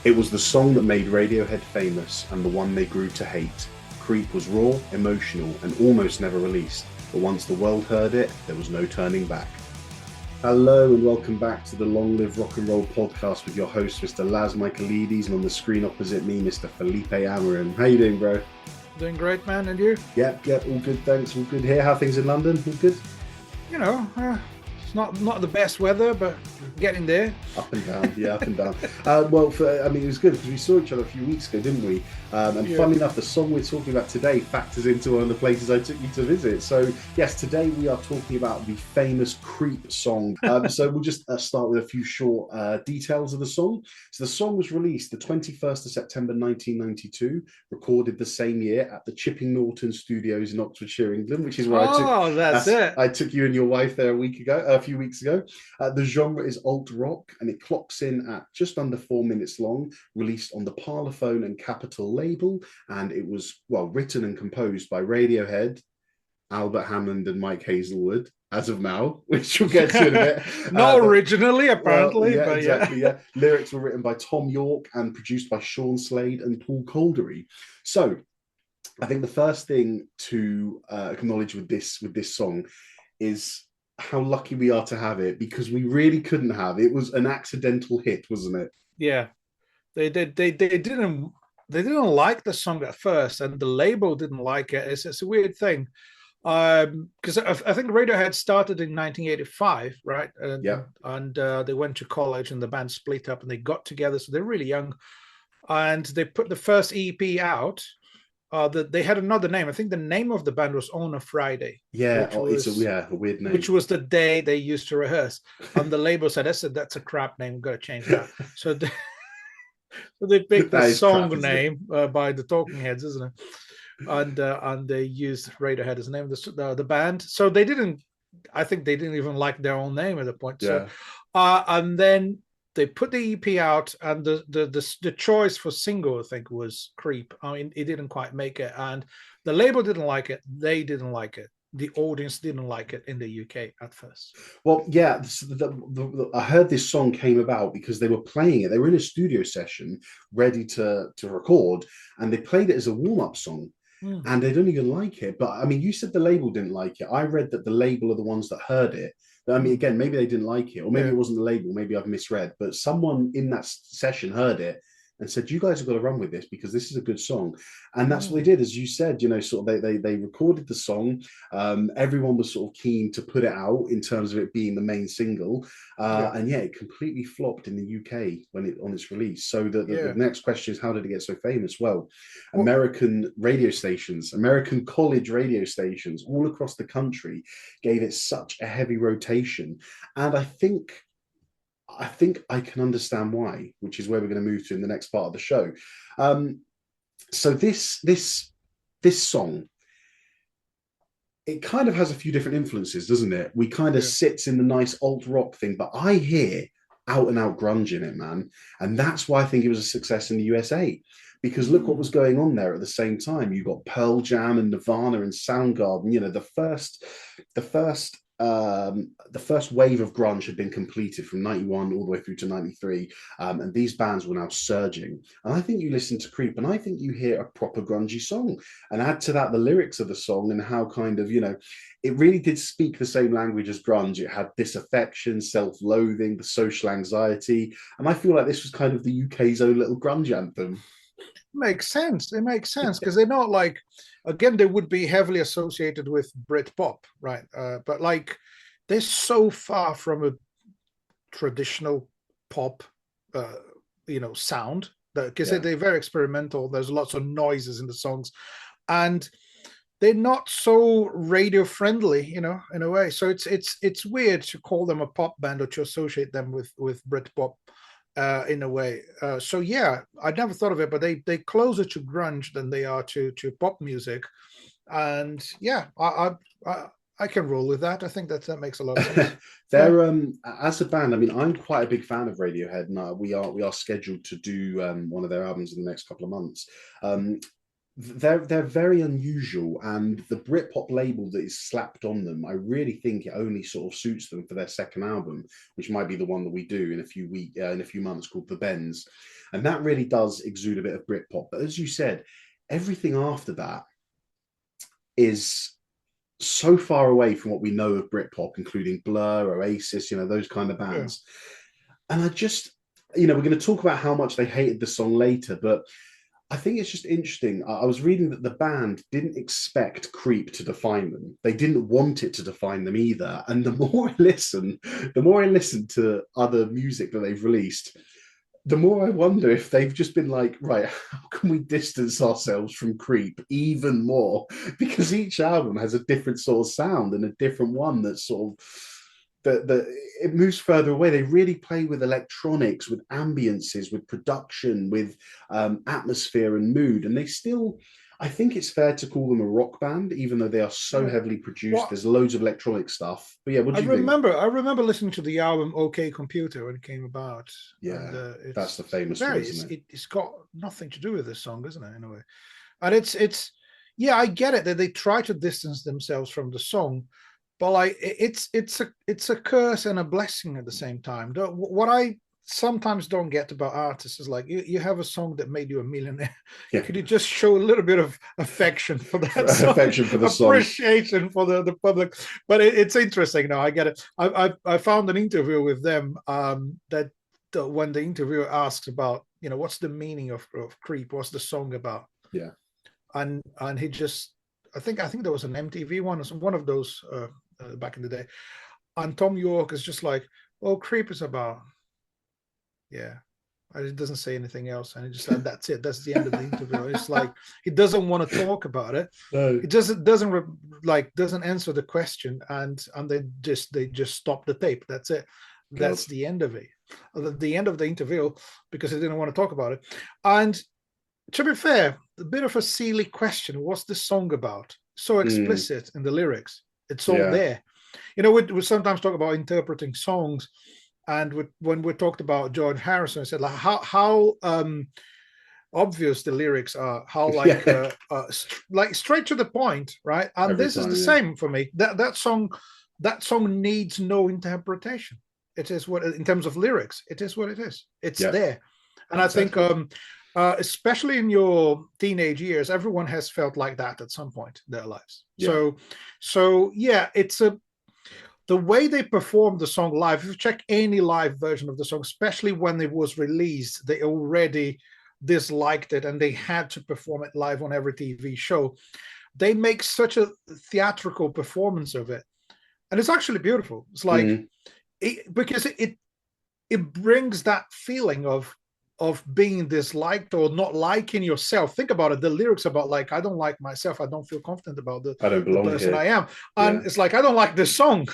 It was the song that made Radiohead famous and the one they grew to hate. Creep was raw, emotional, and almost never released, but once the world heard it, there was no turning back. Hello and welcome back to the Long Live Rock and Roll podcast with your host, Mr. Laz Michaelides, and on the screen opposite me, Mr. Felipe Amarin. How you doing, bro? Doing great, man. And you? Yep, all good, thanks. All good here. How are things in London? All good? You know, it's not the best weather, but getting there. Up and down, yeah, up and down. It was good because we saw each other a few weeks ago, didn't we? Funnily enough, the song we're talking about today factors into one of the places I took you to visit. So, yes, today we are talking about the famous Creep song. So we'll just start with a few short details of the song. So the song was released the 21st of September 1992, recorded the same year at the Chipping Norton Studios in Oxfordshire, England, which is where I took you and your wife there a few weeks ago. The genre is alt rock and it clocks in at just under 4 minutes long, released on the Parlophone and Capitol label, and it was written and composed by Radiohead, Albert Hammond and Mike Hazelwood as of now, which we'll get to in a bit. Not originally, apparently. Well, exactly. Lyrics were written by Thom Yorke and produced by Sean Slade and Paul Caldery. So I think the first thing to acknowledge with this song is how lucky we are to have it, because we really couldn't have. It was an accidental hit, wasn't it? Yeah, they didn't like the song at first, and the label didn't like it. It's a weird thing, because I think Radiohead started in 1985, right? And they went to college, and the band split up, and they got together. So they're really young, and they put the first EP out. They had another name. I think the name of the band was On a Friday. Yeah, it's a weird name. Which was the day they used to rehearse. And the label said, that's a crap name. We've got to change that. So they picked the song name by the Talking Heads, isn't it? And they used Radiohead as the name of the band. So I think they didn't even like their own name at the point. Yeah. So, and then they put the EP out, and the choice for single, I think, was Creep. I mean, it didn't quite make it, and the label didn't like it. They didn't like it. The audience didn't like it in the UK at first. Well, yeah, I heard this song came about because they were playing it. They were in a studio session, ready to record, and they played it as a warm-up song. And they don't even like it. But I mean, you said the label didn't like it. I read that the label are the ones that heard it. I mean, again, maybe they didn't like it, or maybe it wasn't the label. Maybe I've misread. But someone in that session heard it and said, "You guys have got to run with this because this is a good song." And that's what they did, as you said. You know, sort of they recorded the song. Everyone was sort of keen to put it out in terms of it being the main single, and it completely flopped in the UK on its release. So the next question is, how did it get so famous? Well, American radio stations, American college radio stations all across the country gave it such a heavy rotation, and I think I can understand why, which is where we're going to move to in the next part of the show. So this song, it kind of has a few different influences, doesn't it? We kind of sits in the nice alt rock thing, but I hear out and out grunge in it, man. And that's why I think it was a success in the USA. Because look what was going on there at the same time. You got Pearl Jam and Nirvana and Soundgarden. You know, the first wave of grunge had been completed from 91 all the way through to 93, and these bands were now surging. And I think you listen to Creep and I think you hear a proper grungy song, and add to that the lyrics of the song and how kind of, you know, it really did speak the same language as grunge. It had disaffection, self-loathing, the social anxiety, and I feel like this was kind of the UK's own little grunge anthem. Makes sense. It makes sense because they're not like, again, they would be heavily associated with Britpop, right? But like, they're so far from a traditional pop, sound because they're very experimental. There's lots of noises in the songs, and they're not so radio friendly, you know, in a way. So it's weird to call them a pop band or to associate them with Britpop. In a way. So I never thought of it, but they closer to grunge than they are to pop music. And I can roll with that. I think that makes a lot of sense. They're as a band, I mean, I'm quite a big fan of Radiohead, and we are scheduled to do one of their albums in the next couple of months. they're very unusual, and the Britpop label that is slapped on them, I really think it only sort of suits them for their second album, which might be the one that we do in a few months, called The Bends, and that really does exude a bit of Britpop. But as you said, everything after that is so far away from what we know of Britpop, including Blur, Oasis, those kind of bands. Yeah. And I just, we're going to talk about how much they hated the song later, but I think it's just interesting. I was reading that the band didn't expect Creep to define them. They didn't want it to define them either. And the more I listen to other music that they've released, the more I wonder if they've just been like, right, how can we distance ourselves from Creep even more? Because each album has a different sort of sound and a different one that's sort of that it moves further away. They really play with electronics, with ambiences, with production, with atmosphere and mood. And they still, I think it's fair to call them a rock band, even though they are so heavily produced. There's loads of electronic stuff. But yeah, what do you think? I remember listening to the album OK Computer when it came about. Yeah, and, that's the famous one, isn't it? It's got nothing to do with this song, isn't it, in a way? And it's yeah, I get it that they try to distance themselves from the song, but like it's a curse and a blessing at the same time. What I sometimes don't get about artists is like you have a song that made you a millionaire. Yeah. Could you just show a little bit of affection for that song? Affection for the song, appreciation for the public. But it's interesting. No, I get it. I found an interview with them that when the interviewer asks about what's the meaning of Creep, what's the song about? Yeah, and he just I think there was an MTV one of those back in the day, and Thom Yorke is just like, well, Creep is about. Yeah, it doesn't say anything else, and he just said, "That's it. That's the end of the interview." It's like he doesn't want to talk about it. No. It doesn't answer the question, and they just stop the tape. That's it. God. That's the end of it. The end of the interview, because he didn't want to talk about it. And to be fair, a bit of a silly question. What's the song about? So explicit in the lyrics. It's all there. We sometimes talk about interpreting songs. And when we talked about George Harrison, I said like how obvious the lyrics are, how like straight to the point, right? And every this time, is the same for me. That song needs no interpretation. It is what, in terms of lyrics, it is what it is. It's there, and exactly. I think especially in your teenage years, everyone has felt like that at some point in their lives. Yeah. So yeah, it's the way they performed the song live. If you check any live version of the song, especially when it was released, they already disliked it and they had to perform it live on every TV show. They make such a theatrical performance of it, and it's actually beautiful. It's like because it brings that feeling of being disliked or not liking yourself. Think about it. The lyrics about like, I don't like myself. I don't feel confident about the person here. I am. And it's like, I don't like this song.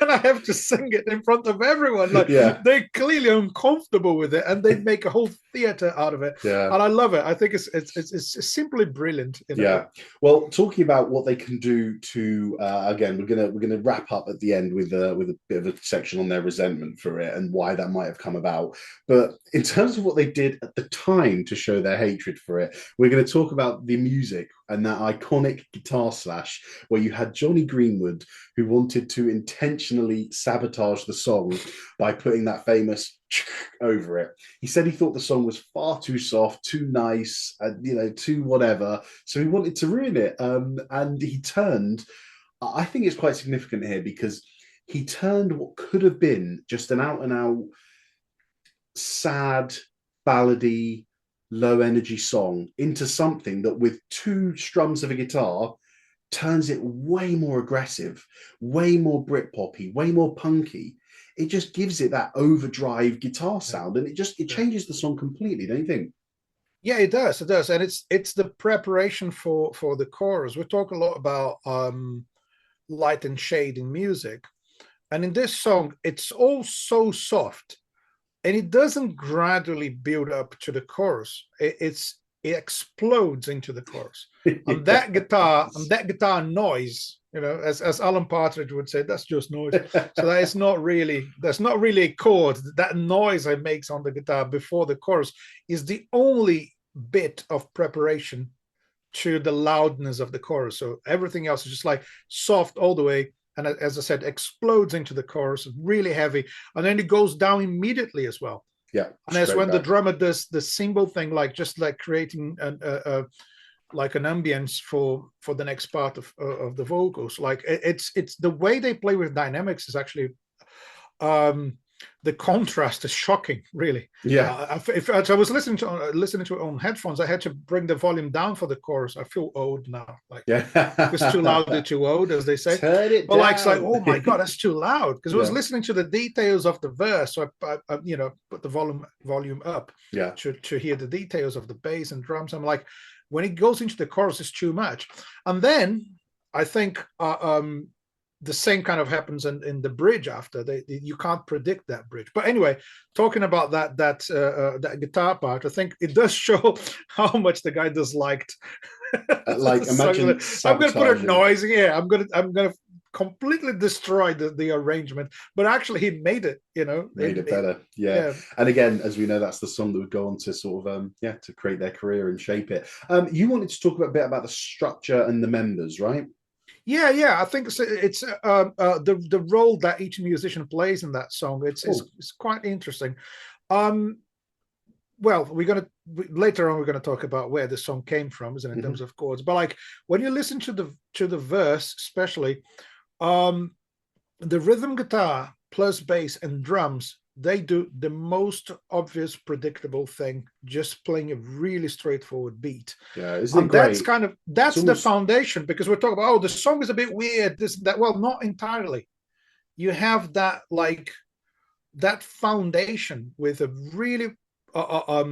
And I have to sing it in front of everyone. Like they're clearly uncomfortable with it, and they make a whole theater out of it. Yeah. And I love it. I think it's simply brilliant. Well, talking about what they can do to again, we're gonna wrap up at the end with a bit of a section on their resentment for it and why that might have come about. But in terms of what they did at the time to show their hatred for it, we're going to talk about the music and that iconic guitar slash where you had Johnny Greenwood, who wanted to intentionally sabotage the song by putting that famous over it. He said he thought the song was far too soft, too nice, too whatever. So he wanted to ruin it. And he turned, I think it's quite significant here because he turned what could have been just an out and out sad, ballady, low energy song into something that with two strums of a guitar turns it way more aggressive, way more Britpoppy, way more punky. It just gives it that overdrive guitar sound, and it changes the song completely, don't you think? Yeah, it does. It does, and it's the preparation for the chorus. We talk a lot about light and shade in music, and in this song, it's all so soft. And it doesn't gradually build up to the chorus. It explodes into the chorus. And that guitar noise, as Alan Partridge would say, that's just noise. So that's not really a chord. That noise it makes on the guitar before the chorus is the only bit of preparation to the loudness of the chorus. So everything else is just like soft all the way. And as I said, explodes into the chorus, really heavy. And then it goes down immediately as well. Yeah. And that's when the drummer does the cymbal thing, like just like creating like an ambience for the next part of the vocals. Like it's the way they play with dynamics is actually the contrast is shocking, really. Yeah. If I was listening to it on headphones, I had to bring the volume down for the chorus. I feel old now. Like, yeah, it's too loud, it's too old, as they say. Turn it but down. Like, it's like, oh my god, that's too loud. Because I was Yeah. listening to the details of the verse, so I put the volume up. Yeah. To hear the details of the bass and drums. I'm like, when it goes into the chorus, it's too much. And then I think the same kind of happens in the bridge after. You can't predict that bridge. But anyway, talking about that guitar part, I think it does show how much the guy disliked. Like, imagine I'm going to put a noise. Yeah, I'm going to completely destroy the arrangement, but actually he made it. Made it better. Yeah. And again, as we know, that's the song that would go on to sort of to create their career and shape it. You wanted to talk a bit about the structure and the members, right? Yeah. I think it's the role that each musician plays in that song. It's quite interesting. Well, later on we're gonna talk about where the song came from, isn't it, in terms of chords. But like when you listen to the verse, especially, the rhythm guitar plus bass and drums, they do the most obvious, predictable thing, just playing a really straightforward beat. Yeah, isn't it great? That's the foundation, because we're talking about, the song is a bit weird, this, that. Well, not entirely. You have that, like, that foundation with a really, how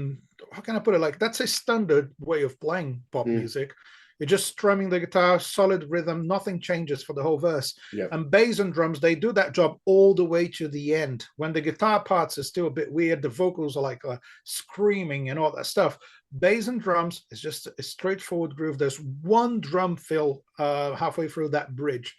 can I put it? Like, that's a standard way of playing pop music. You're just strumming the guitar, solid rhythm, nothing changes for the whole verse. Yep. And bass and drums, they do that job all the way to the end. When the guitar parts are still a bit weird, the vocals are like screaming and all that stuff. Bass and drums is just a straightforward groove. There's one drum fill halfway through that bridge.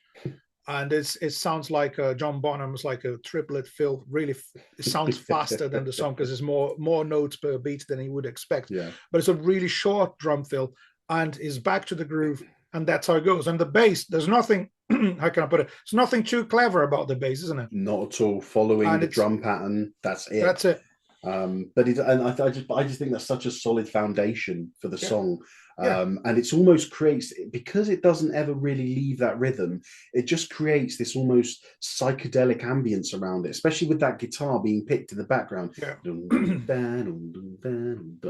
And it sounds like John Bonham's, like a triplet fill. Really, it sounds faster than the song because there's more notes per beat than you would expect. Yeah. But it's a really short drum fill. And is back to the groove, and that's how it goes. And the bass, there's nothing, how can I put it? It's nothing too clever about the bass, isn't it? Not at all. Following the drum pattern, that's it. That's it. But I just think that's such a solid foundation for the song. And it's almost creates, because it doesn't ever really leave that rhythm, it just creates this almost psychedelic ambience around it, especially with that guitar being picked in the background. Yeah.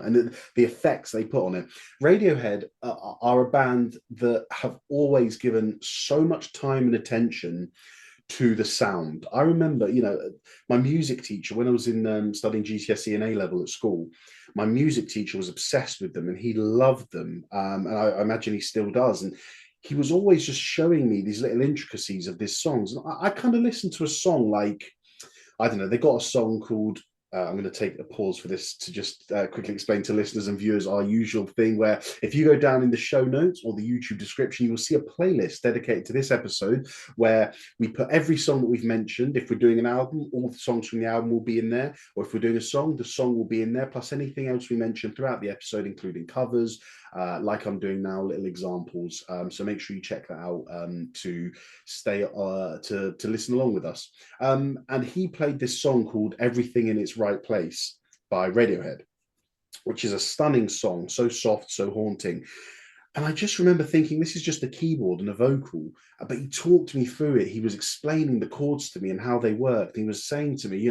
And the effects they put on it. Radiohead are a band that have always given so much time and attention to the sound. I remember, my music teacher, when I was in studying GCSE and A-level at school, my music teacher was obsessed with them and he loved them. And I imagine he still does. And he was always just showing me these little intricacies of these songs. And I kind of listened to a song like, I don't know, they got a song called, I'm going to take a pause for this to just quickly explain to listeners and viewers our usual thing, where if you go down in the show notes or the YouTube description, you will see a playlist dedicated to this episode where we put every song that we've mentioned. If we're doing an album, all the songs from the album will be in there. Or if we're doing a song, the song will be in there, plus anything else we mentioned throughout the episode, including covers, like I'm doing now, little examples. So make sure you check that out to stay to listen along with us. And he played this song called Everything in Its Right Place by Radiohead, which is a stunning song, so soft, so haunting. And I just remember thinking, this is just a keyboard and a vocal, but he talked me through it. He was explaining the chords to me and how they worked. He was saying to me,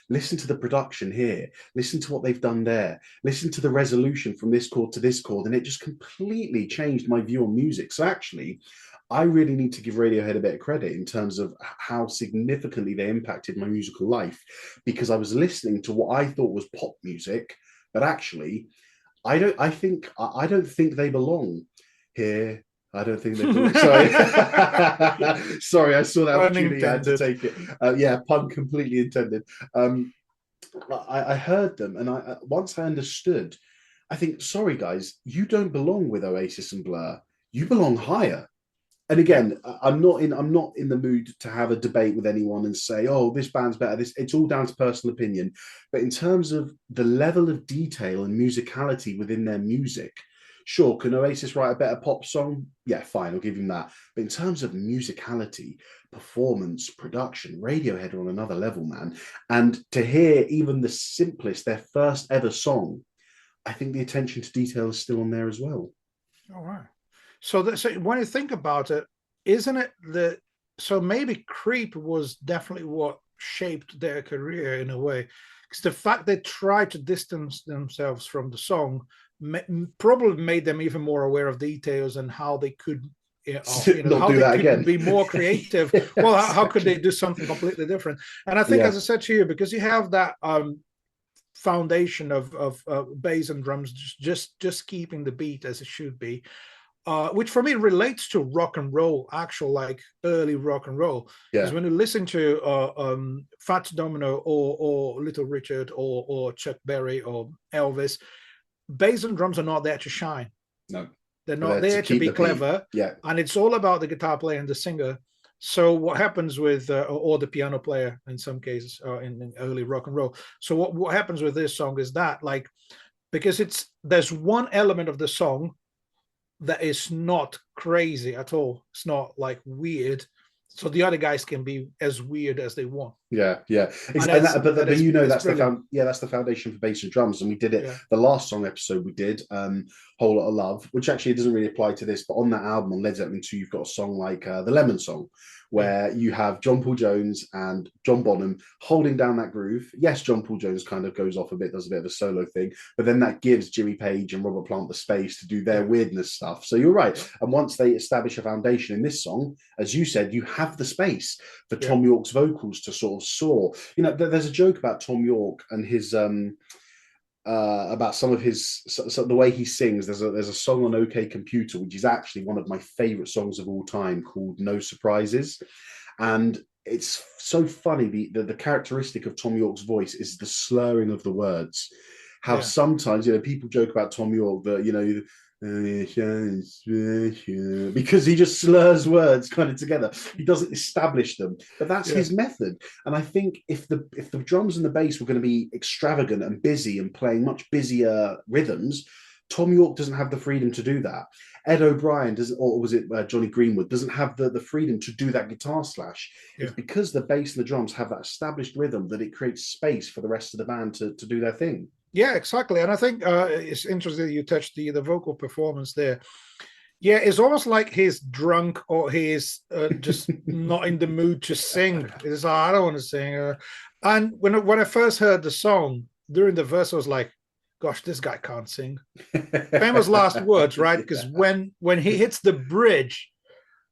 listen to the production here, listen to what they've done there, listen to the resolution from this chord to this chord. And it just completely changed my view on music. So actually, I really need to give Radiohead a bit of credit in terms of how significantly they impacted my musical life, because I was listening to what I thought was pop music, but actually, I don't think they belong here. I don't think they belong. Sorry. Sorry, I saw that opportunity. I had to take it. Pun completely intended. I heard them, and once I understood, I think, sorry guys, you don't belong with Oasis and Blur. You belong higher. And again, I'm not in the mood to have a debate with anyone and say, oh, this band's better. It's all down to personal opinion. But in terms of the level of detail and musicality within their music, Sure, can Oasis write a better pop song? Yeah, fine, I'll give him that. But in terms of musicality, performance, production, Radiohead are on another level, man. And to hear even the simplest, their first ever song, I think the attention to detail is still on there as well. All right. So when you think about it, isn't it that? So maybe Creep was definitely what shaped their career in a way, because the fact they tried to distance themselves from the song probably made them even more aware of details and how they could, how they could be more creative. Yes. Well, how could they do something completely different? And I think, as I said to you, because you have that foundation of bass and drums just keeping the beat as it should be, which for me relates to rock and roll, actual like early rock and roll. Because when you listen to Fats Domino or Little Richard or Chuck Berry or Elvis, bass and drums are not there to shine. No, they're not there to be clever. Yeah, and it's all about the guitar player and the singer. So what happens with, or the piano player in some cases, in early rock and roll. So what happens with this song is that, like, because there's one element of the song that is not crazy at all. It's not like weird. So the other guys can be as weird as they want. Yeah. But you know, that's the foundation for bass and drums. And we did it, the last song episode we did, Whole Lot of Love, which actually doesn't really apply to this, but on that album, on Led Zeppelin 2, you've got a song like the Lemon Song, where you have John Paul Jones and John Bonham holding down that groove. Yes, John Paul Jones kind of goes off a bit, does a bit of a solo thing, but then that gives Jimmy Page and Robert Plant the space to do their weirdness stuff. So you're right. And once they establish a foundation in this song, as you said, you have the space for Thom Yorke's vocals to sort of soar. You know, there's a joke about Thom Yorke and his about some of his the way he sings. There's a song on OK Computer which is actually one of my favorite songs of all time, called No Surprises, and it's so funny. The characteristic of Thom Yorke's voice is the slurring of the words. How sometimes, you know, people joke about Thom Yorke that, you know, because he just slurs words kind of together. He doesn't establish them, but that's his method. And I think if the drums and the bass were going to be extravagant and busy and playing much busier rhythms, Thom Yorke doesn't have the freedom to do that. Ed O'Brien doesn't, or was it Johnny Greenwood, doesn't have the freedom to do that guitar slash. It's because the bass and the drums have that established rhythm that it creates space for the rest of the band to do their thing. Yeah, exactly. And I think it's interesting that you touched the vocal performance there. Yeah, it's almost like he's drunk or he's just not in the mood to sing. It's like, I don't want to sing. And when I first heard the song, during the verse, I was like, gosh, this guy can't sing. Famous last words, right? Because when he hits the bridge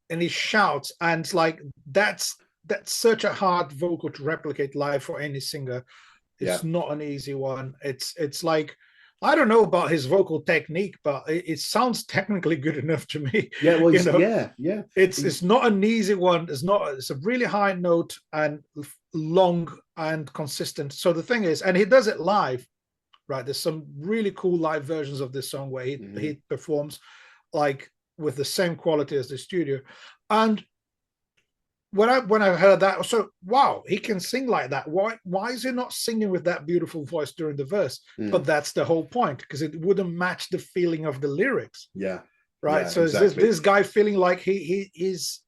and he shouts, and it's like, that's such a hard vocal to replicate live for any singer. It's not an easy one. It's like, I don't know about his vocal technique, but it sounds technically good enough to me. Yeah, well, It's not an easy one. It's a really high note and long and consistent. So the thing is, and he does it live, right? There's some really cool live versions of this song where he performs like with the same quality as the studio. And when I heard that, so wow, he can sing like that. Why is he not singing with that beautiful voice during the verse? But that's the whole point, because it wouldn't match the feeling of the lyrics. Yeah. Right. Yeah, so exactly. This guy feeling like he's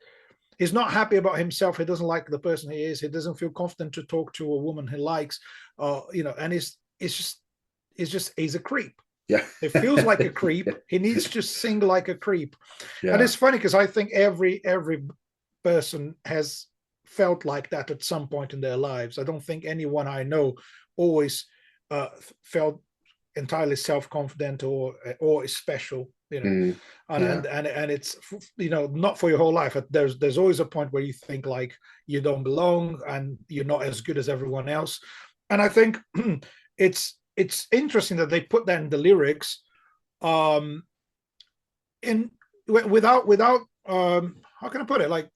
not happy about himself. He doesn't like the person he is. He doesn't feel confident to talk to a woman he likes. And he's a creep. Yeah. It feels like a creep. He needs to sing like a creep. Yeah. And it's funny because I think every person has felt like that at some point in their lives. I don't think anyone I know always felt entirely self-confident or special, and it's, not for your whole life. There's always a point where you think like you don't belong and you're not as good as everyone else. And I think it's interesting that they put that in the lyrics, without how can I put it, like,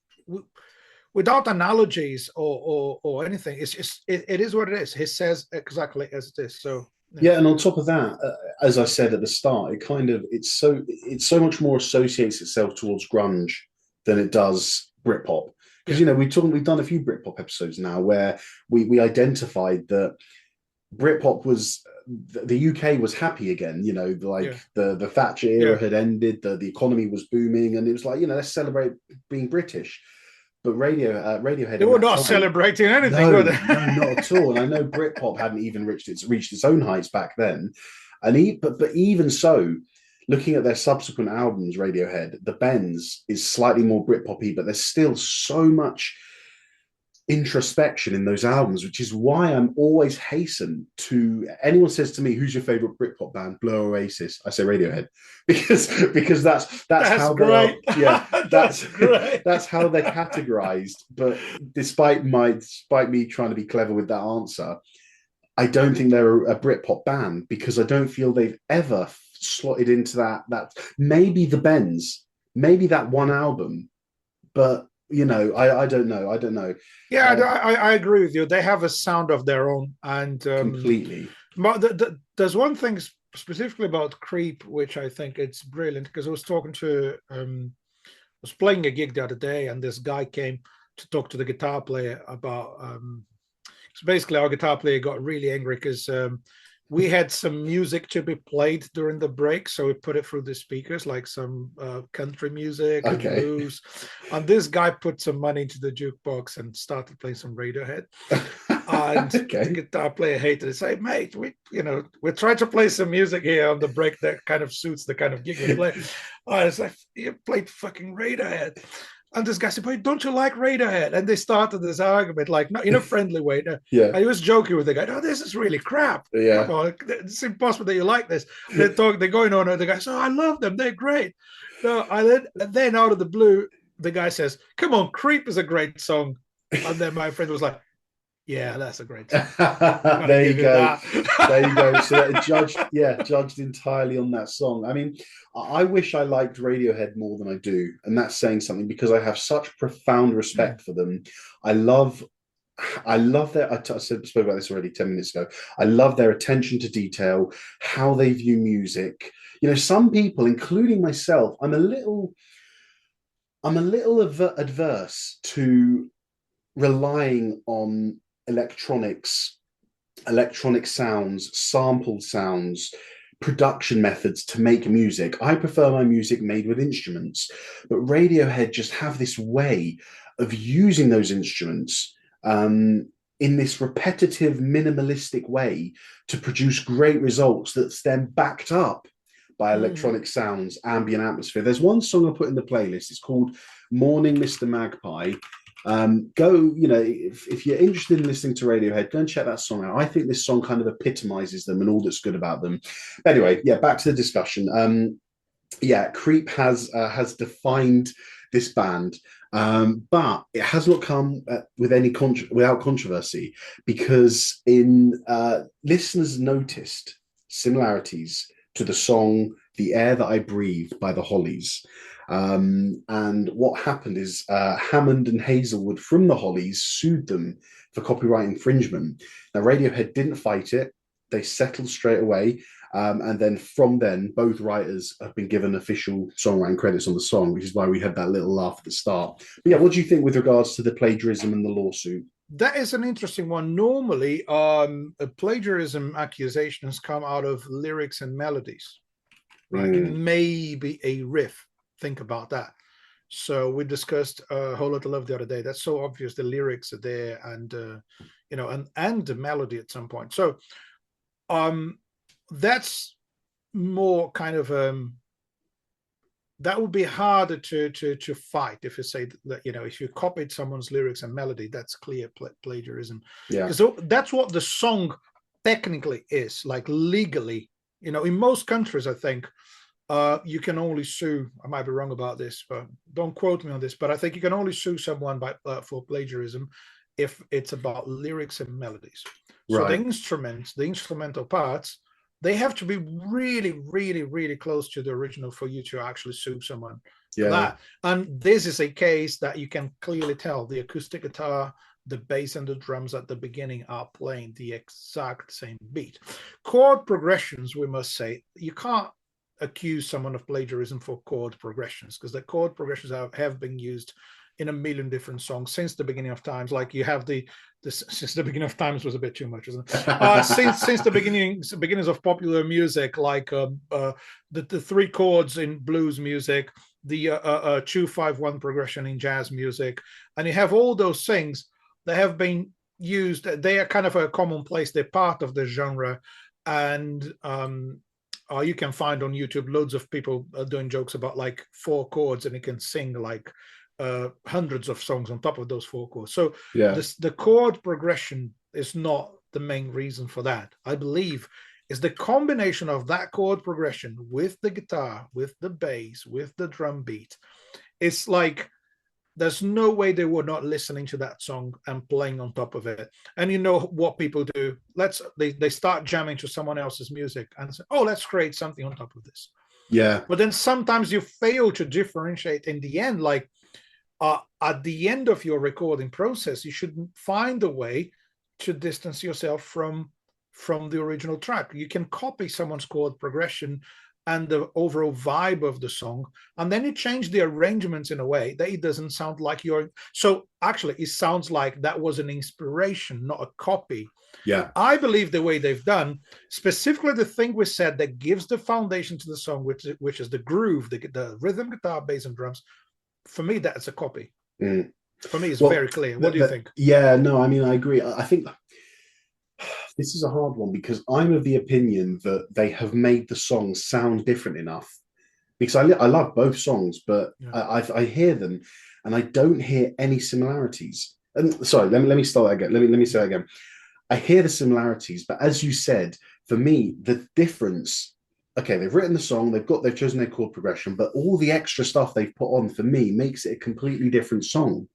without analogies or anything. It's just it is what it is. He says exactly as it is. So and on top of that, as I said at the start, it so much more associates itself towards grunge than it does Britpop. Because we've done a few Britpop episodes now where we identified that Britpop was the UK was happy again. You know, like the Thatcher era had ended, the economy was booming, and it was like, you know, let's celebrate being British. But Radiohead, they were not celebrating anything, were they? No, not at all. And I know Britpop hadn't even reached its own heights back then. But even so, looking at their subsequent albums, Radiohead, The Bends is slightly more Britpop-y, but there's still so much introspection in those albums, which is why I'm always hasten to anyone says to me, who's your favorite Britpop band? Blur, Oasis. I say Radiohead because that's how great. They are. Yeah, that's great. That's how they're categorized. But despite me trying to be clever with that answer, I don't think they're a Britpop band because I don't feel they've ever slotted into that maybe the Bends, maybe that one album, but you know, I don't know. Yeah, I agree with you. They have a sound of their own, and completely. But there's one thing specifically about Creep, which I think it's brilliant because I was talking to, was playing a gig the other day, and this guy came to talk to the guitar player about. So basically, our guitar player got really angry because we had some music to be played during the break, so we put it through the speakers, like some country music and blues. And this guy put some money into the jukebox and started playing some Radiohead. And the guitar player hated it. Say, mate, we're trying to play some music here on the break that kind of suits the kind of gig we play. I was like, you played fucking Radiohead. And this guy said, but don't you like Radiohead? And they started this argument, like, not in a friendly way. Yeah. And he was joking with the guy, oh, this is really crap. Yeah. Come on, it's impossible that you like this. They're going on, and the guy says, oh, I love them. They're great. No, and then out of the blue, the guy says, come on, Creep is a great song. And then my friend was like, yeah, that's a great song. There you go. There you go. So judged entirely on that song. I mean, I wish I liked Radiohead more than I do, and that's saying something because I have such profound respect for them. I love their. I spoke about this already 10 minutes ago. I love their attention to detail, how they view music. You know, some people, including myself, I'm a little adverse to relying on electronic sounds, sampled sounds, production methods to make music. I prefer my music made with instruments, but Radiohead just have this way of using those instruments in this repetitive, minimalistic way to produce great results that's then backed up by electronic sounds, ambient atmosphere. There's one song I put in the playlist. It's called Morning, Mr. Magpie. If you're interested in listening to Radiohead, go and check that song out. I think this song kind of epitomizes them and all that's good about them. Anyway, back to the discussion. Creep has defined this band, but it has not come without controversy because listeners noticed similarities to the song "The Air That I Breathe" by the Hollies. And what happened is Hammond and Hazelwood from the Hollies sued them for copyright infringement. Now, Radiohead didn't fight it. They settled straight away. And then from then, both writers have been given official songwriting credits on the song, which is why we had that little laugh at the start. But what do you think with regards to the plagiarism and the lawsuit? That is an interesting one. Normally, a plagiarism accusation has come out of lyrics and melodies. Right? It may be a riff. Think about that. So we discussed a Whole Lotta Love the other day. That's so obvious. The lyrics are there, and and the melody at some point. So that's more kind of that would be harder to fight if you say that if you copied someone's lyrics and melody, that's clear plagiarism. Yeah, because that's what the song technically is, like legally. In most countries, I think. You can only sue. I might be wrong about this, but don't quote me on this. But I think you can only sue someone for plagiarism if it's about lyrics and melodies. So the instruments, the instrumental parts, they have to be really, really, really close to the original for you to actually sue someone for that. And this is a case that you can clearly tell. The acoustic guitar, the bass, and the drums at the beginning are playing the exact same beat. Chord progressions, we must say, you can't accuse someone of plagiarism for chord progressions because the chord progressions have been used in a million different songs since the beginning of times. Like you have the since the beginning of times was a bit too much, isn't it? Since the beginnings of popular music, like the three chords in blues music, the 2-5-1 progression in jazz music, and you have all those things that have been used. They are kind of a commonplace. They're part of the genre, and you can find on YouTube loads of people doing jokes about like 4 chords, and you can sing like hundreds of songs on top of those 4 chords. So the chord progression is not the main reason for that. I believe is the combination of that chord progression with the guitar, with the bass, with the drum beat. It's like there's no way they were not listening to that song and playing on top of it. And you know what people do? They start jamming to someone else's music and say, oh, let's create something on top of this. Yeah. But then sometimes you fail to differentiate in the end. Like at the end of your recording process, you should find a way to distance yourself from the original track. You can copy someone's chord progression and the overall vibe of the song, and then you change the arrangements in a way that it doesn't sound like so actually it sounds like that was an inspiration, not a copy. Yeah, I believe the way they've done, specifically the thing we said that gives the foundation to the song, which is the groove, the rhythm, guitar, bass, and drums. For me, that's a copy. For me, it's very clear. What do you think? Yeah, no, I mean, I agree. I think this is a hard one because I'm of the opinion that they have made the songs sound different enough. Because I love both songs, but I hear them and I don't hear any similarities. And sorry, let me start again. Let me say that again. I hear the similarities, but as you said, for me, the difference. Okay, they've written the song, they've chosen their chord progression, but all the extra stuff they've put on for me makes it a completely different song.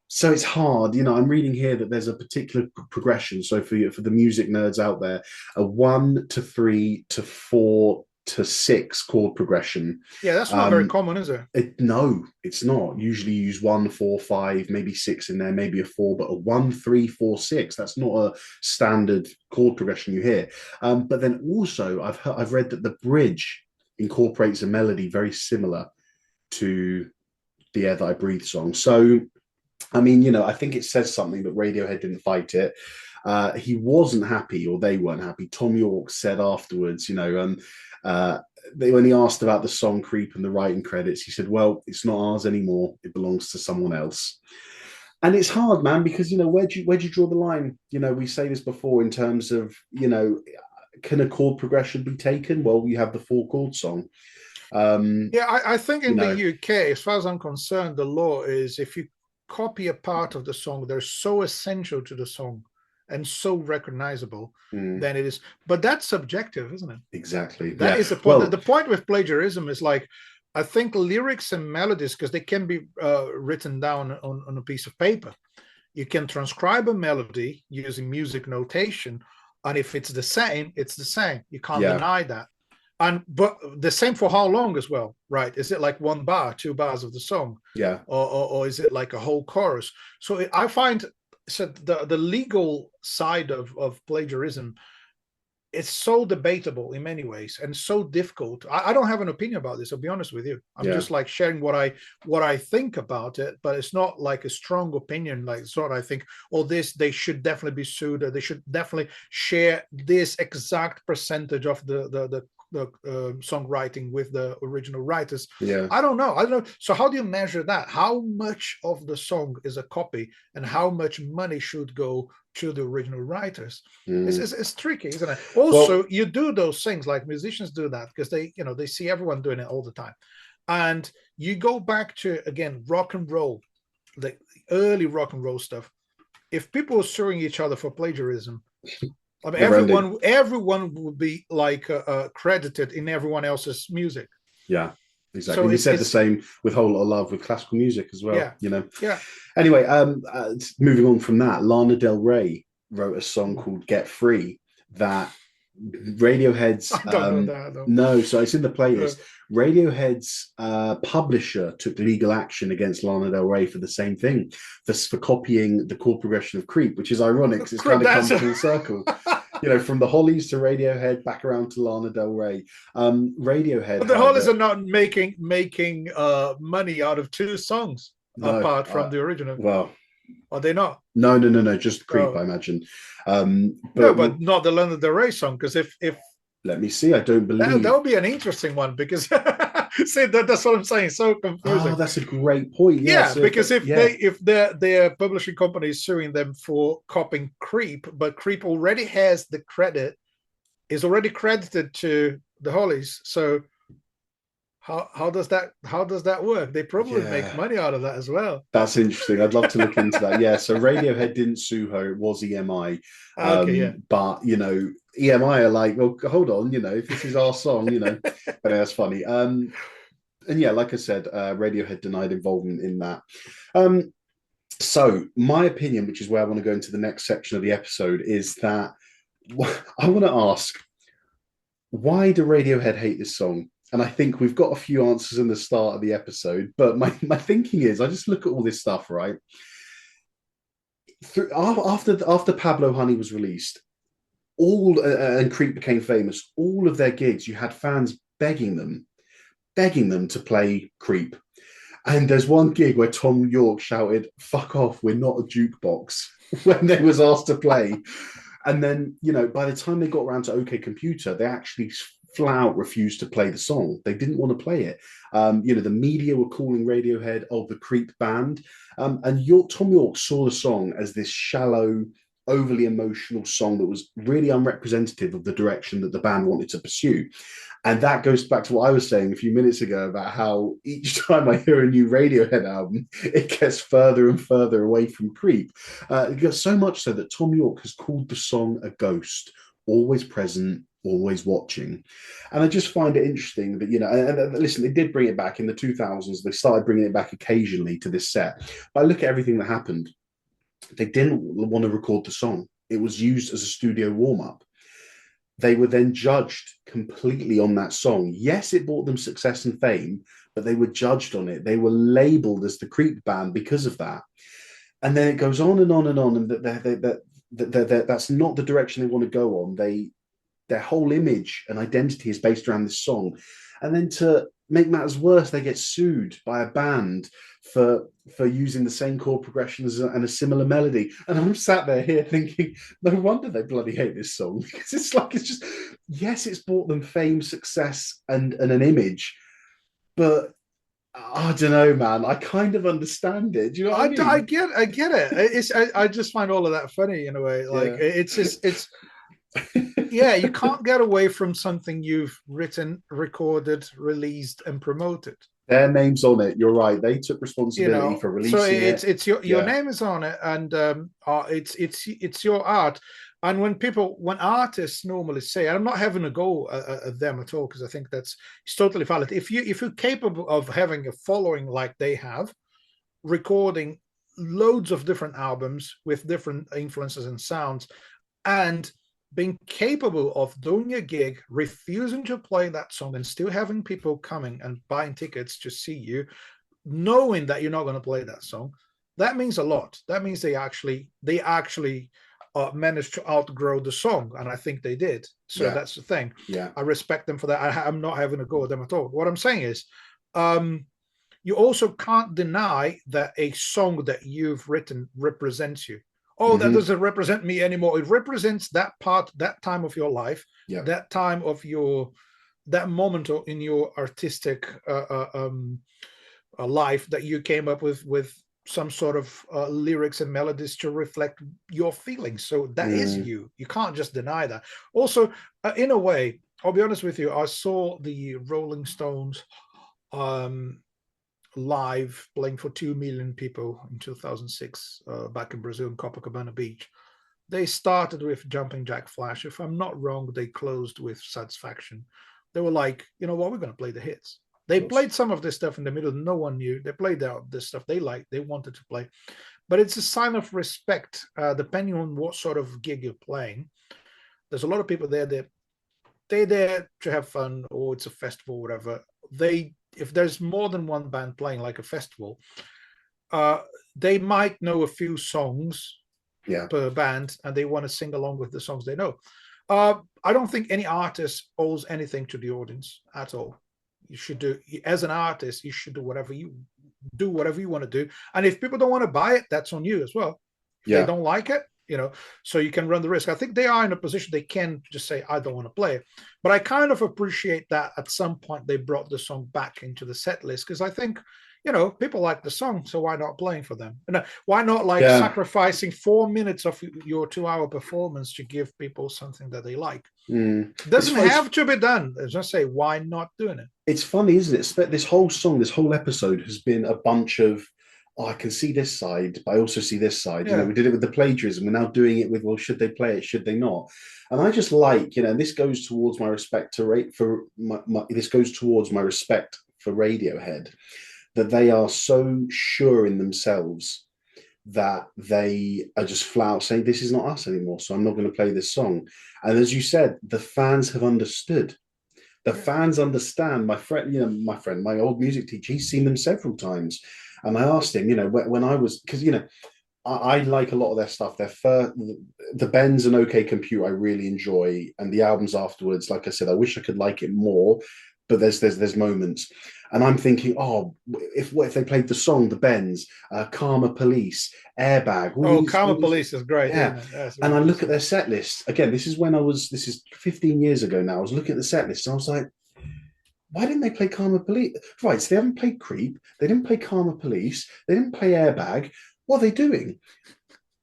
So it's hard, I'm reading here that there's a particular progression. So for the music nerds out there, a 1 to 3 to 4 to 6 chord progression. Yeah, that's not very common, is it? No, it's not. Usually you use 1, 4, 5, maybe 6 in there, maybe a 4, but a 1, 3, 4, 6. That's not a standard chord progression you hear. But then also I've read that the bridge incorporates a melody very similar to the Air That I Breathe song. So, I mean, I think it says something that Radiohead didn't fight it. He wasn't happy, or they weren't happy. Thom Yorke said afterwards, when he asked about the song Creep and the writing credits, he said, well, it's not ours anymore. It belongs to someone else. And it's hard, man, because, where do you draw the line? We say this before in terms of, can a chord progression be taken? Well, you have the 4 chord song. I think in the UK, as far as I'm concerned, the law is if you copy a part of the song, they're so essential to the song and so recognizable, then it is. But that's subjective, isn't it? Exactly. That is the point. Well, the point with plagiarism is like, I think lyrics and melodies, because they can be written down on a piece of paper. You can transcribe a melody using music notation, and if it's the same, it's the same. You can't deny that. But the same for how long as well, right? Is it like 1 bar, 2 bars of the song? Yeah. Or is it like a whole chorus? So I find the legal side of plagiarism, it's so debatable in many ways and so difficult. I don't have an opinion about this, I'll be honest with you. I'm just like sharing what I think about it, but it's not like a strong opinion. Like it's not, I think, they should definitely be sued, or they should definitely share this exact percentage of the songwriting with the original writers. I don't know. So how do you measure that? How much of the song is a copy and how much money should go to the original writers? It's tricky, isn't it? Also, you do those things, like musicians do that because they see everyone doing it all the time. And you go back to, again, rock and roll, the early rock and roll stuff. If people were suing each other for plagiarism, I mean, everyone would be like credited in everyone else's music. Yeah, exactly. So we said the same with Whole Lot of Love with classical music as well. Yeah. Anyway, moving on from that, Lana Del Rey wrote a song called "Get Free" that Radiohead's. I don't know that, though. No, so it's in the playlist. Radiohead's publisher took legal action against Lana Del Rey for the same thing, for copying the chord progression of "Creep," which is ironic because it's kind of come full circle. From the Hollies to Radiohead, back around to Lana Del Rey. Radiohead. But the Hollies are not making money out of 2 songs. No, apart from the original. Well, Are they not? no, just Creep, Oh. I imagine. But not the Lana Del Rey song, because if let me see, I don't believe that would be an interesting one, because see, that's what I'm saying. So confusing. Oh, that's a great point. Yeah, so because if their publishing company is suing them for copying Creep, but Creep already has the credit, is already credited to the Hollies. So how does that work? They probably make money out of that as well. That's interesting. I'd love to look into that. Yeah, so Radiohead didn't sue her; it was EMI. Okay, yeah. But EMI are like, well, hold on, if this is our song, but that's funny. And yeah, like I said, Radiohead denied involvement in that. So my opinion, which is where I want to go into the next section of the episode, is that I want to ask, why do Radiohead hate this song? And I think we've got a few answers in the start of the episode, but my thinking is, I just look at all this stuff, right? After Pablo Honey was released, and Creep became famous, all of their gigs, you had fans begging them to play Creep. And there's one gig where Thom Yorke shouted, "Fuck off, we're not a jukebox," when they was asked to play. And then, by the time they got around to OK Computer, they actually flat out refused to play the song. They didn't want to play it. The media were calling Radiohead, the Creep band. And Thom Yorke saw the song as this shallow, overly emotional song that was really unrepresentative of the direction that the band wanted to pursue. And that goes back to what I was saying a few minutes ago about how each time I hear a new Radiohead album, it gets further and further away from Creep. It gets so much so that Thom Yorke has called the song a ghost, always present, always watching. And I just find it interesting that, and listen, they did bring it back in the 2000s. They started bringing it back occasionally to this set. But I look at everything that happened. They didn't want to record the song. It was used as a studio warm-up. They were then judged completely on that song. Yes, it brought them success and fame, but they were judged on it. They were labeled as the Creep band because of that. And then it goes on and on and on, and that's not the direction they want to go on. Their whole image and identity is based around this song. And then to make matters worse, they get sued by a band for using the same chord progressions and a similar melody. And I'm sat there here thinking, no wonder they bloody hate this song, because it's brought them fame, success, and an image. But I don't know, man. I kind of understand it. Do you know what I mean? I get it. I just find all of that funny in a way. Like it's yeah, you can't get away from something you've written, recorded, released, and promoted. Their name's on it. You're right. They took responsibility for releasing it. So it's your name is on it, and it's your art. And when artists normally say, I'm not having a go at them at all, because I think it's totally valid. If you're capable of having a following like they have, recording loads of different albums with different influences and sounds, and being capable of doing a gig, refusing to play that song, and still having people coming and buying tickets to see you, knowing that you're not going to play that song, that means a lot. That means they actually managed to outgrow the song, and I think they did. So that's the thing. Yeah, I respect them for that. I'm not having a go at them at all. What I'm saying is, you also can't deny that a song that you've written represents you. That doesn't represent me anymore. It represents that part, that time of your life, that time of that moment in your artistic life that you came up with some sort of lyrics and melodies to reflect your feelings. So that is you. You can't just deny that. Also, in a way, I'll be honest with you, I saw the Rolling Stones live playing for 2 million people in 2006 back in Brazil in Copacabana Beach. They started with Jumping Jack Flash. If I'm not wrong, they closed with Satisfaction. They were like, you know what, we're going to play the hits. They played some of this stuff in the middle. No one knew. They played out this stuff they liked, they wanted to play. But it's a sign of respect, depending on what sort of gig you're playing. There's a lot of people there that they're there to have fun, or it's a festival, whatever. If there's more than one band playing like a festival, they might know a few songs per band, and they want to sing along with the songs they know. I don't think any artist owes anything to the audience at all. You should do, as an artist, you should do whatever you do whatever you want to do. And if people don't want to buy it, that's on you as well. If they don't like it, so you can run the risk. I think they are in a position they can just say, I don't want to play it. But I kind of appreciate that at some point they brought the song back into the set list, because I think, people like the song, so why not playing for them? Why not sacrificing 4 minutes of your 2-hour performance to give people something that they like? Doesn't have to be done. As I say, why not doing it? It's funny, isn't it? This whole song, this whole episode has been a bunch of, I can see this side, but I also see this side. We did it with the plagiarism. We're now doing it with, well, should they play it? Should they not? And I just like, this goes towards my respect this goes towards my respect for Radiohead, that they are so sure in themselves that they are just flat out saying, this is not us anymore, so I'm not going to play this song. And as you said, the fans have understood. The fans understand. My my old music teacher, he's seen them several times. And I asked him, when I was, because, I like a lot of their stuff. The Ben's an OK Computer I really enjoy. And the albums afterwards, like I said, I wish I could like it more. But there's moments. And I'm thinking, what if they played the song, the Bends, Karma Police, Airbag. Karma Police is great. Yeah. And I look at their set list. Again, this is 15 years ago now. I was looking at the set list and I was like, why didn't they play Karma Police? Right, so they haven't played Creep. They didn't play Karma Police. They didn't play Airbag. What are they doing?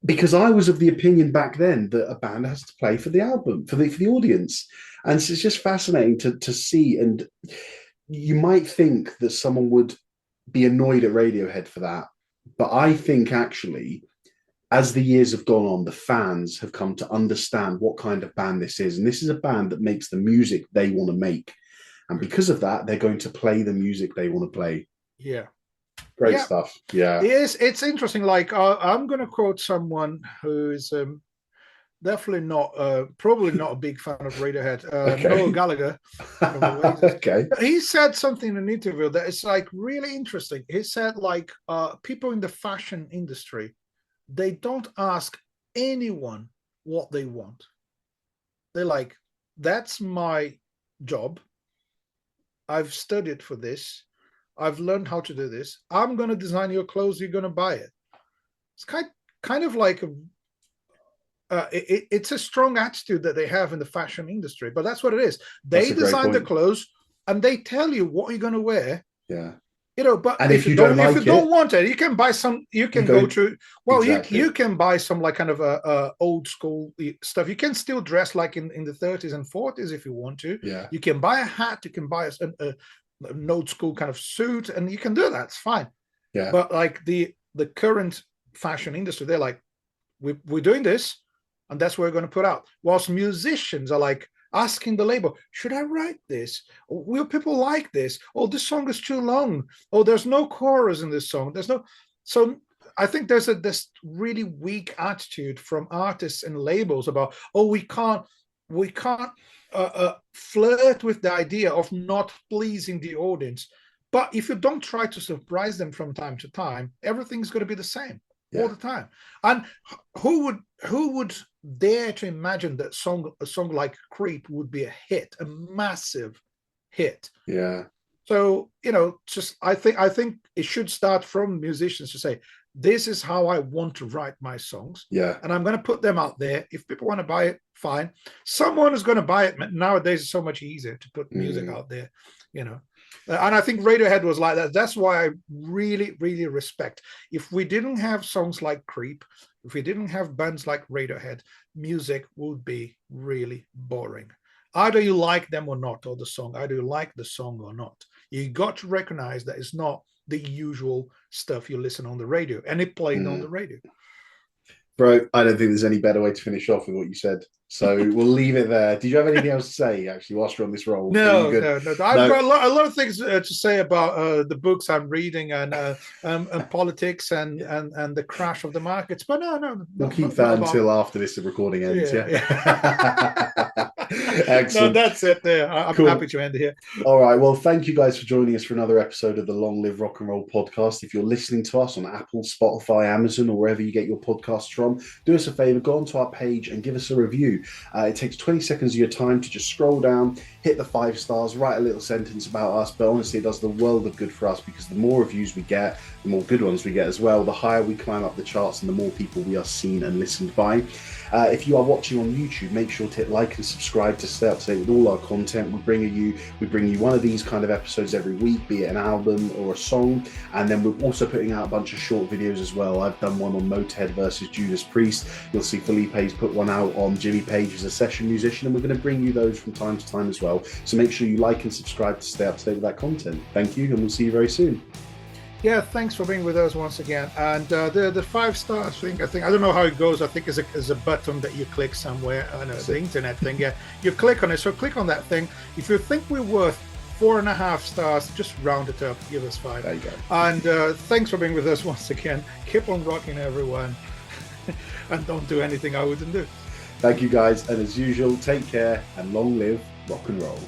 Because I was of the opinion back then that a band has to play for the album, for the audience. And so it's just fascinating to see. And you might think that someone would be annoyed at Radiohead for that. But I think actually, as the years have gone on, the fans have come to understand what kind of band this is. And this is a band that makes the music they want to make. And because of that, they're going to play the music they want to play. Yeah. Great stuff. Yeah. It's interesting. Like, I'm going to quote someone who is definitely probably not a big fan of Radiohead. Noel Gallagher. Okay. He said something in an interview that is like really interesting. He said, like, people in the fashion industry, they don't ask anyone what they want. They're like, that's my job. I've studied for this. I've learned how to do this. I'm going to design your clothes. You're going to buy it. It's kind of like it's a strong attitude that they have in the fashion industry, but that's what it is. They design the clothes and they tell you what you're going to wear. Yeah. But if you don't want it, you can buy some. You can go to you can buy some like kind of old school stuff. You can still dress like in the 30s and 40s if you want to. Yeah. You can buy a hat. You can buy an old school kind of suit, and you can do that. It's fine. Yeah. But like the current fashion industry, they're like, we're doing this, and that's what we're going to put out. Whilst musicians are like asking the label, should I write this? Will people like this? Oh, this song is too long. Oh, there's no chorus in this song. So I think there's this really weak attitude from artists and labels about, we can't flirt with the idea of not pleasing the audience. But if you don't try to surprise them from time to time, everything's going to be the same all the time. And who would dare to imagine that a song like Creep would be a hit, a massive hit? Yeah. So, I think it should start from musicians to say, this is how I want to write my songs. Yeah. And I'm going to put them out there. If people want to buy it, fine. Someone is going to buy it. Nowadays, it's so much easier to put music out there, And I think Radiohead was like that. That's why I really, really respect. If we didn't have songs like Creep, if we didn't have bands like Radiohead, music would be really boring. Either you like them or not, or the song. Either you like the song or not. You got to recognize that it's not the usual stuff you listen on the radio, and it played on the radio. Bro, I don't think there's any better way to finish off with what you said. So we'll leave it there. Did you have anything else to say, actually, whilst you're on this roll? No. I've got a lot of things to say about the books I'm reading and politics and the crash of the markets. But no. We'll keep that until after this recording ends. Yeah. Excellent. No, that's it there. I'm Cool. happy to end here. All right. Well, thank you guys for joining us for another episode of the Long Live Rock and Roll podcast. If you're listening to us on Apple, Spotify, Amazon, or wherever you get your podcasts from, do us a favor, go onto our page and give us a review. It takes 20 seconds of your time to just scroll down, hit the 5 stars, write a little sentence about us. But honestly, it does the world of good for us, because the more reviews we get, the more good ones we get as well, the higher we climb up the charts and the more people we are seen and listened by. If you are watching on YouTube, make sure to hit like and subscribe to stay up to date with all our content. We bring you one of these kind of episodes every week, be it an album or a song, and then we're also putting out a bunch of short videos as well. I've done one on Motorhead versus Judas Priest. You'll see Felipe's put one out on Jimmy Page as a session musician, and we're going to bring you those from time to time as well. So make sure you like and subscribe to stay up to date with that content. Thank you, and we'll see you very soon. Yeah, thanks for being with us once again. And the 5 stars thing, I don't know how it goes. I think is a button that you click somewhere. I know it's the internet thing. Yeah, you click on it. So click on that thing. If you think we're worth 4.5 stars, just round it up. Give us 5. There you go. And thanks for being with us once again. Keep on rocking, everyone, and don't do anything I wouldn't do. Thank you guys, and as usual, take care and long live rock and roll.